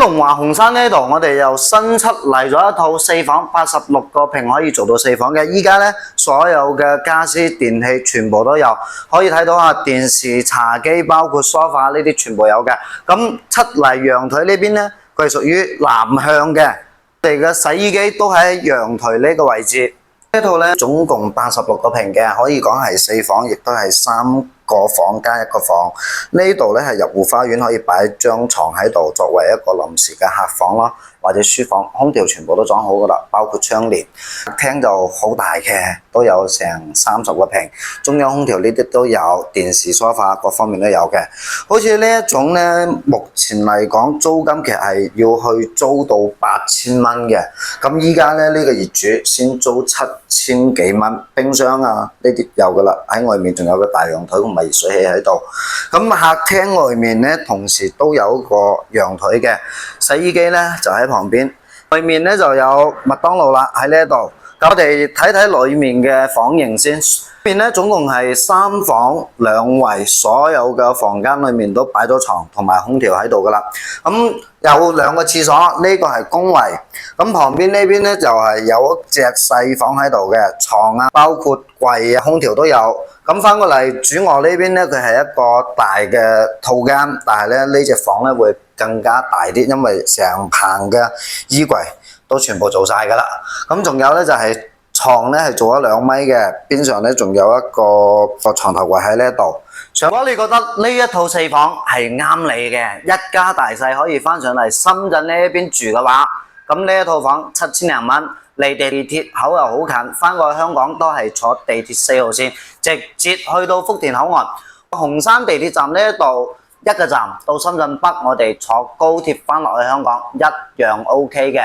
龍華紅山呢度，我哋又新出嚟咗一套四房86個平可以做到四房嘅。依家呢，所有嘅家私電器全部都有，可以睇到啊，電視、茶几，包括梳化呢啲全部有嘅。咁出嚟陽台呢邊呢，佢係屬於南向嘅，我哋嘅洗衣機都喺陽台呢個位置。呢套呢，總共86個平嘅，可以講係四房，亦都係3個房加一個房。呢度咧係入戶花園，可以擺張床喺度作為一個臨時嘅客房啦，或者書房。空調全部都裝好噶啦，包括窗簾。客廳就好大嘅，都有成30個平。中央空調呢啲都有，電視、梳化各方面都有嘅。好似呢一種咧，目前嚟講租金其實係要去租到8000蚊嘅。咁依家咧呢個業主先租7000幾蚊，冰箱啊呢啲有噶啦，喺外面仲有個大陽台同埋熱水器喺度。咁客廳外面咧，同時都有個陽台嘅，洗衣機咧就喺旁邊。外面咧就有麥當勞啦喺呢度。咁我哋睇睇裏面嘅房型先。裏面咧總共係3房2衛，所有嘅房間裏面都擺咗床同埋空調喺度噶啦。咁有2個廁所，呢個係公衛。咁旁邊呢邊咧就係有一隻細房喺度嘅，床啊，包括櫃啊，空調都有。咁翻過嚟主臥呢邊咧，佢係一個大嘅套間，但係咧呢隻房咧會更加大啲，因為成棚嘅衣櫃都全部做晒噶啦。咁仲有咧就係床咧係做咗2米嘅，邊上咧仲有一個床頭櫃喺呢度。如果你覺得呢一套四房係啱你嘅，一家大細可以翻上嚟深圳呢一邊住嘅話，咁呢一套房7000零蚊，離地鐵口又好近，翻過去香港都係坐地鐵4號線，直接去到福田口岸。紅山地鐵站呢度1個站到深圳北，我哋坐高鐵翻落去香港一樣 OK 嘅。